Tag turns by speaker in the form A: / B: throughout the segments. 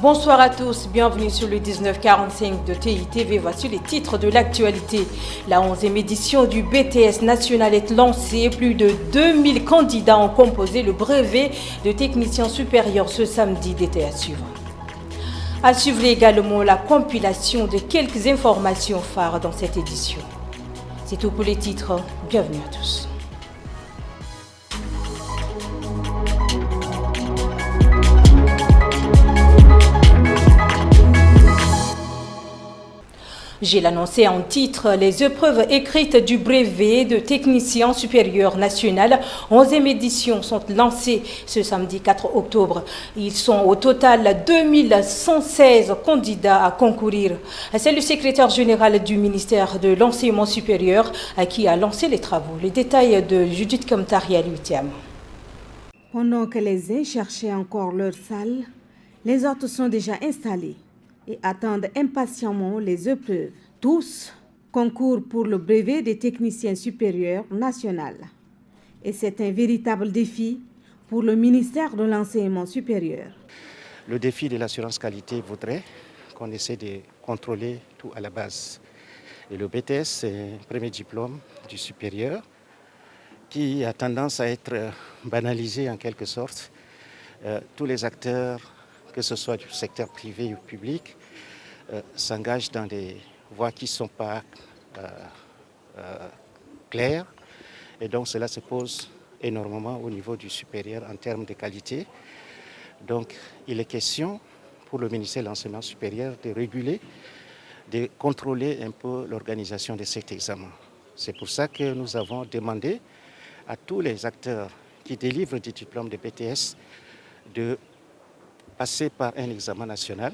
A: Bonsoir à tous, bienvenue sur le 1945 de TITV. Voici les titres de l'actualité. La 11e édition du BTS national est lancée. Plus de 2000 candidats ont composé le brevet de technicien supérieur ce samedi. D'été à suivre. À suivre également la compilation de quelques informations phares dans cette édition. C'est tout pour les titres. Bienvenue à tous. J'ai l'annoncé en titre, les épreuves écrites du brevet de technicien supérieur national 11e édition sont lancées ce samedi 4 octobre. Ils sont au total 2116 candidats à concourir. C'est le secrétaire général du ministère de l'enseignement supérieur qui a lancé les travaux. Les détails de Judith Kamtari à l'UTM.
B: Pendant que les uns cherchaient encore leur salle, les autres sont déjà installés et attendent impatiemment les épreuves. Tous concourent pour le brevet des techniciens supérieurs national. Et c'est un véritable défi pour le ministère de l'enseignement supérieur.
C: Le défi de l'assurance qualité voudrait qu'on essaie de contrôler tout à la base. Et le BTS, c'est un premier diplôme du supérieur qui a tendance à être banalisé en quelque sorte. Tous les acteurs, que ce soit du secteur privé ou public, s'engagent dans des voies qui ne sont pas claires. Et donc cela se pose énormément au niveau du supérieur en termes de qualité. Donc il est question pour le ministère de l'Enseignement supérieur de réguler, de contrôler un peu l'organisation de cet examen. C'est pour ça que nous avons demandé à tous les acteurs qui délivrent des diplômes de BTS de passer par un examen national.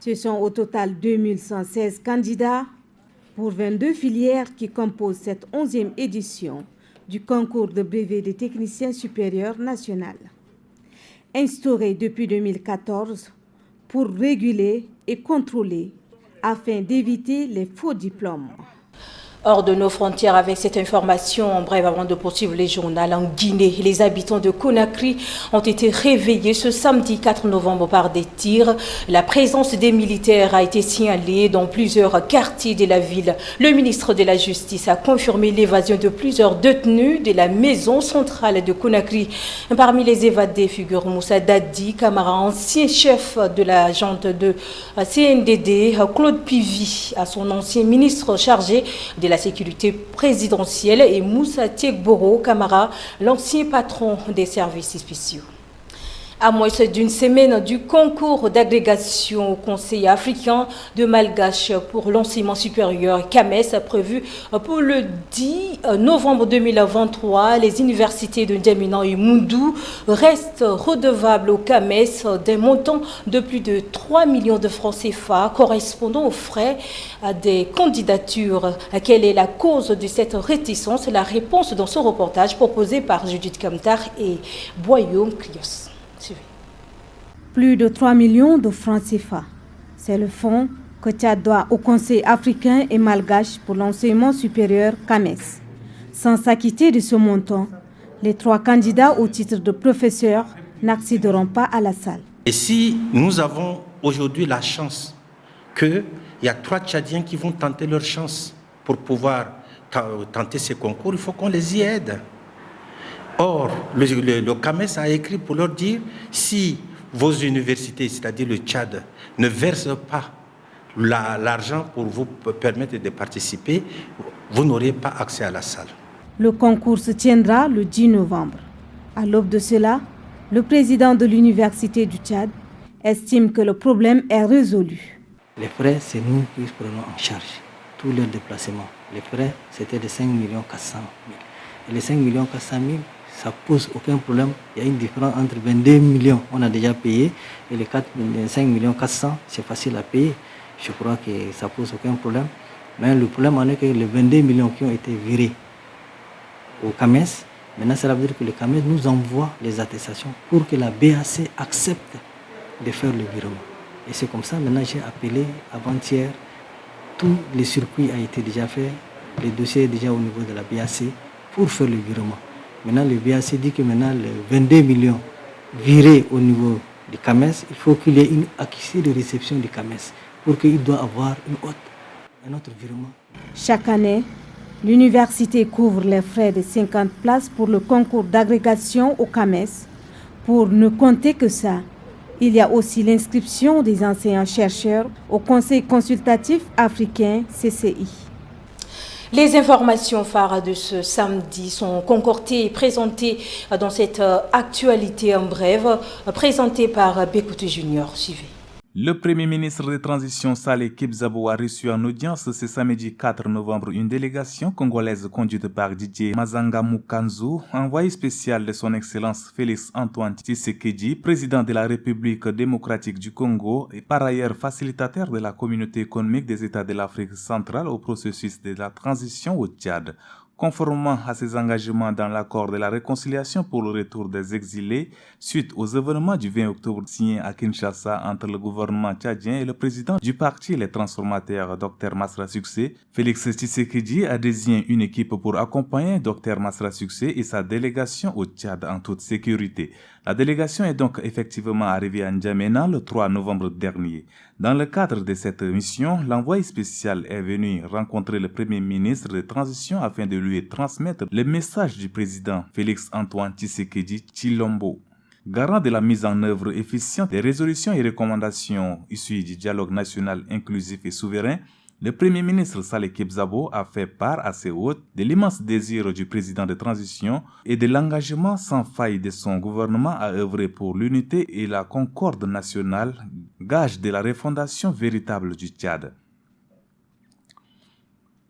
B: Ce sont au total 2116 candidats pour 22 filières qui composent cette 11e édition du concours de brevet des techniciens supérieurs national. Instauré depuis 2014 pour réguler et contrôler afin d'éviter les faux diplômes.
A: Hors de nos frontières avec cette information, en bref, avant de poursuivre les journaux, en Guinée, les habitants de Conakry ont été réveillés ce samedi 4 novembre par des tirs. La présence des militaires a été signalée dans plusieurs quartiers de la ville. Le ministre de la Justice a confirmé l'évasion de plusieurs détenus de la maison centrale de Conakry. Parmi les évadés figure Moussa Dadi Camara, ancien chef de la junte de CNDD, Claude Pivy, à son ancien ministre chargé de la sécurité présidentielle, et Moussa Tiegboro Camara, l'ancien patron des services spéciaux. À moins d'une semaine du concours d'agrégation au Conseil africain de Malgache pour l'enseignement supérieur CAMES prévu pour le 10 novembre 2023, les universités de N'Djamena et Moundou restent redevables au CAMES d'un montant de plus de 3 millions de francs CFA correspondant aux frais des candidatures. Quelle est la cause de cette réticence? La réponse dans ce reportage proposé par Judith Kamtar et Boyoum Krios.
B: Plus de 3 millions de francs CFA. C'est le fonds que Tchad doit au Conseil africain et malgache pour l'enseignement supérieur CAMES. Sans s'acquitter de ce montant, les 3 candidats au titre de professeur n'accéderont pas à la salle.
D: Et si nous avons aujourd'hui la chance qu'il y a 3 Tchadiens qui vont tenter leur chance pour pouvoir tenter ces concours, il faut qu'on les y aide. Or, le CAMES a écrit pour leur dire, si vos universités, c'est-à-dire le Tchad, ne versent pas l'argent pour vous permettre de participer, vous n'aurez pas accès à la salle.
B: Le concours se tiendra le 10 novembre. À l'aube de cela, le président de l'université du Tchad estime que le problème est résolu.
E: Les frais, c'est nous qui prenons en charge tous leurs déplacements. Les frais, c'était de 5 400 000. Et les 5 400 000, ça pose aucun problème. Il y a une différence entre 22 millions, on a déjà payé, et les 5 400 000, c'est facile à payer. Je crois que ça pose aucun problème. Mais le problème en est que les 22 millions qui ont été virés au CAMES, maintenant ça veut dire que le CAMES nous envoie les attestations pour que la BAC accepte de faire le virement. Et c'est comme ça, maintenant j'ai appelé avant-hier, tous les circuits ont été déjà faits, les dossiers déjà au niveau de la BAC pour faire le virement. Maintenant, le BAC dit que maintenant, les 22 millions virés au niveau du CAMES, il faut qu'il y ait une accusé de réception du CAMES pour qu'il doit avoir un autre virement.
B: Chaque année, l'université couvre les frais de 50 places pour le concours d'agrégation au CAMES. Pour ne compter que ça, il y a aussi l'inscription des enseignants-chercheurs au Conseil consultatif africain CCI.
A: Les informations phares de ce samedi sont concoctées et présentées dans cette actualité en bref, présentée par Bekouté Junior. Suivez.
F: Le Premier ministre de Transition Saleh Kebzabo a reçu en audience ce samedi 4 novembre une délégation congolaise conduite par Didier Mazanga Mukanzu, envoyé spécial de son Excellence Félix Antoine Tshisekedi, président de la République démocratique du Congo et par ailleurs facilitateur de la communauté économique des États de l'Afrique centrale au processus de la transition au Tchad. Conformément à ses engagements dans l'accord de la réconciliation pour le retour des exilés, suite aux événements du 20 octobre signé à Kinshasa entre le gouvernement tchadien et le président du parti Les Transformateurs, Dr Masra Succès, Félix Tshisekedi a désigné une équipe pour accompagner Dr Masra Succès et sa délégation au Tchad en toute sécurité. La délégation est donc effectivement arrivée à N'Djamena le 3 novembre dernier. Dans le cadre de cette mission, l'envoyé spécial est venu rencontrer le Premier ministre de Transition afin de lui transmettre le message du président Félix Antoine Tshisekedi Tshilombo. Garant de la mise en œuvre efficiente des résolutions et recommandations issues du dialogue national inclusif et souverain, le Premier ministre Saleh Kebzabo a fait part à ses hôtes de l'immense désir du président de transition et de l'engagement sans faille de son gouvernement à œuvrer pour l'unité et la concorde nationale, gage de la refondation véritable du Tchad.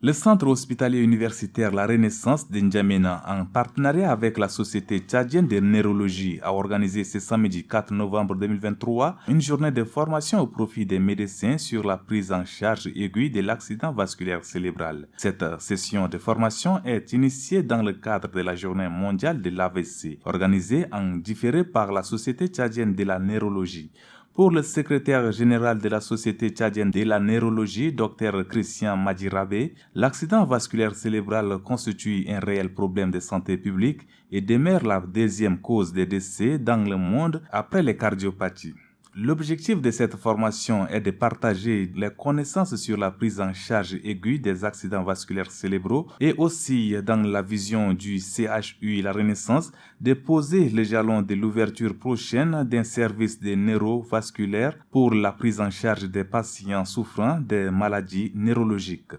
F: Le centre hospitalier universitaire La Renaissance de N'Djamena, en partenariat avec la Société tchadienne de neurologie, a organisé ce samedi 4 novembre 2023 une journée de formation au profit des médecins sur la prise en charge aiguë de l'accident vasculaire cérébral. Cette session de formation est initiée dans le cadre de la Journée mondiale de l'AVC, organisée en différé par la Société tchadienne de la neurologie. Pour le secrétaire général de la Société tchadienne de la neurologie, Dr Christian Madjirabe, l'accident vasculaire cérébral constitue un réel problème de santé publique et demeure la deuxième cause de décès dans le monde après les cardiopathies. L'objectif de cette formation est de partager les connaissances sur la prise en charge aiguë des accidents vasculaires cérébraux et aussi, dans la vision du CHU La Renaissance, de poser les jalons de l'ouverture prochaine d'un service de neurovasculaire pour la prise en charge des patients souffrant de maladies neurologiques.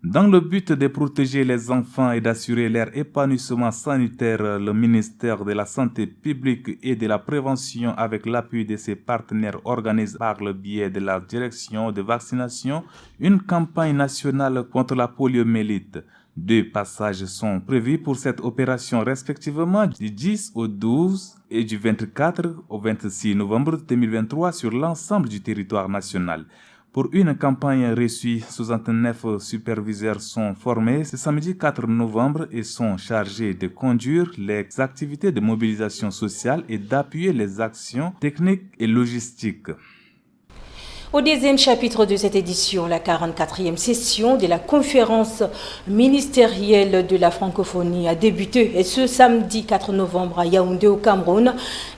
F: Dans le but de protéger les enfants et d'assurer leur épanouissement sanitaire, le ministère de la Santé publique et de la Prévention, avec l'appui de ses partenaires, organise par le biais de la direction de vaccination une campagne nationale contre la poliomyélite. 2 passages sont prévus pour cette opération respectivement du 10 au 12 et du 24 au 26 novembre 2023 sur l'ensemble du territoire national. Pour une campagne reçue, 69 superviseurs sont formés ce samedi 4 novembre et sont chargés de conduire les activités de mobilisation sociale et d'appuyer les actions techniques et logistiques.
A: Au deuxième chapitre de cette édition, la 44e session de la conférence ministérielle de la francophonie a débuté ce samedi 4 novembre à Yaoundé au Cameroun.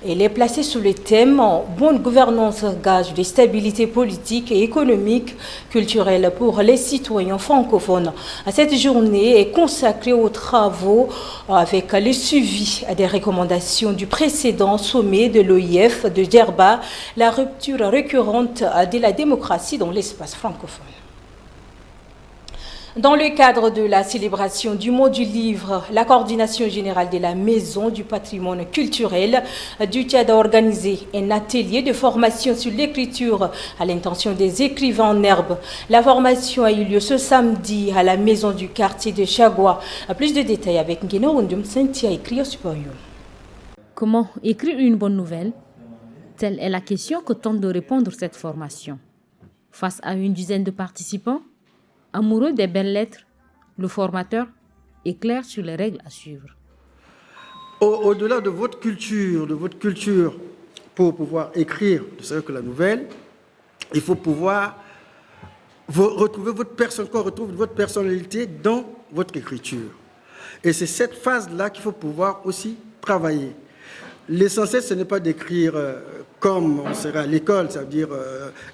A: Elle est placée sous le thème « Bonne gouvernance, gage de stabilité politique et économique, culturelle pour les citoyens francophones ». Cette journée est consacrée aux travaux avec le suivi des recommandations du précédent sommet de l'OIF de Djerba, la rupture récurrente de la démocratie dans l'espace francophone. Dans le cadre de la célébration du mois du livre, la coordination générale de la Maison du patrimoine culturel du Tchad a organisé un atelier de formation sur l'écriture à l'intention des écrivains en herbe. La formation a eu lieu ce samedi à la maison du quartier de Chagua. Plus de détails avec Ngueno Wundum Sentia écrit au supérieur.
G: Comment écrire une bonne nouvelle? Telle est la question que tente de répondre cette formation. Face à une dizaine de participants, amoureux des belles lettres, le formateur éclaire sur les règles à suivre.
H: Au-delà de votre culture, pour pouvoir écrire, ne serait-ce que la nouvelle, il faut pouvoir retrouver votre personnalité dans votre écriture. Et c'est cette phase-là qu'il faut pouvoir aussi travailler. l'essentiel, ce n'est pas d'écrire comme on serait à l'école, c'est-à-dire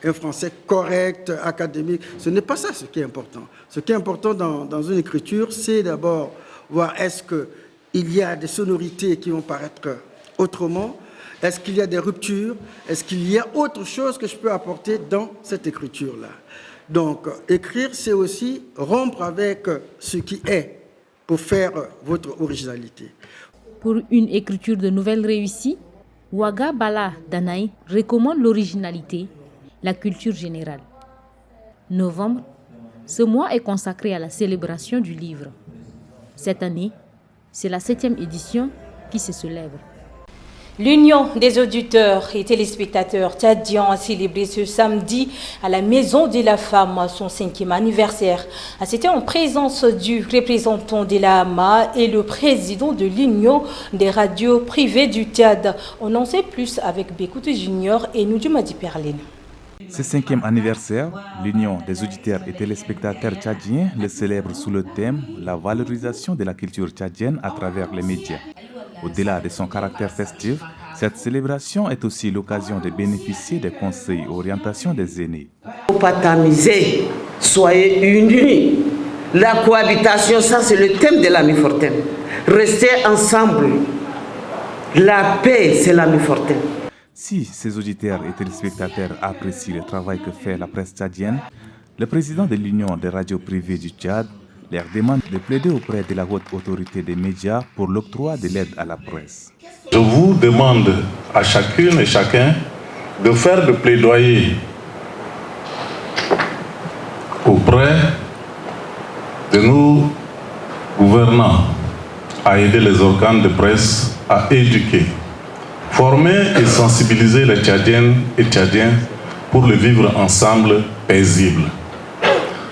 H: un français correct, académique. Ce n'est pas ça ce qui est important. Ce qui est important dans une écriture, c'est d'abord voir est-ce qu'il y a des sonorités qui vont paraître autrement, est-ce qu'il y a des ruptures, est-ce qu'il y a autre chose que je peux apporter dans cette écriture-là. Donc, écrire, c'est aussi rompre avec ce qui est pour faire votre originalité.
G: Pour une écriture de nouvelles réussie, Ouaga Bala Danaï recommande l'originalité, la culture générale. Novembre, ce mois est consacré à la célébration du livre. Cette année, c'est la 7e édition qui se célèbre.
A: L'Union des auditeurs et téléspectateurs tchadiens a célébré ce samedi à la Maison de la Femme son 5e anniversaire. C'était en présence du représentant de la AMA et le président de l'Union des radios privées du Tchad. On en sait plus avec Békouté Junior et Noudjoumadi Perline.
F: Ce 5e anniversaire, l'Union des auditeurs et téléspectateurs tchadiens le célèbre sous le thème « La valorisation de la culture tchadienne à travers les médias ». Au-delà de son caractère festif, cette célébration est aussi l'occasion de bénéficier des conseils et orientations des aînés.
I: Ne faut pas tamiser, soyez unis. La cohabitation, ça c'est le thème de l'Ami Fortin. Restez ensemble. La paix, c'est l'Ami Fortin.
F: Si ces auditeurs et téléspectateurs apprécient le travail que fait la presse tchadienne, le président de l'Union des radios privées du Tchad leur demande de plaider auprès de la haute autorité des médias pour l'octroi de l'aide à la presse.
J: Je vous demande à chacune et chacun de faire de plaidoyer auprès de nos gouvernants à aider les organes de presse à éduquer, former et sensibiliser les Tchadiennes et Tchadiens pour le vivre ensemble paisible.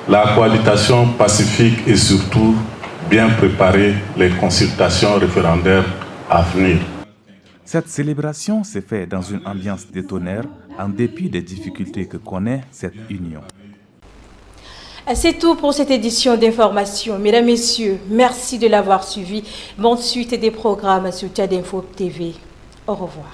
J: La cohabitation pacifique et surtout bien préparer les consultations référendaires à venir.
F: Cette célébration s'est faite dans une ambiance de tonnerre en dépit des difficultés que connaît cette union.
A: C'est tout pour cette édition d'information. Mesdames, Messieurs, merci de l'avoir suivi. Bonne suite des programmes sur Tchad Info TV. Au revoir.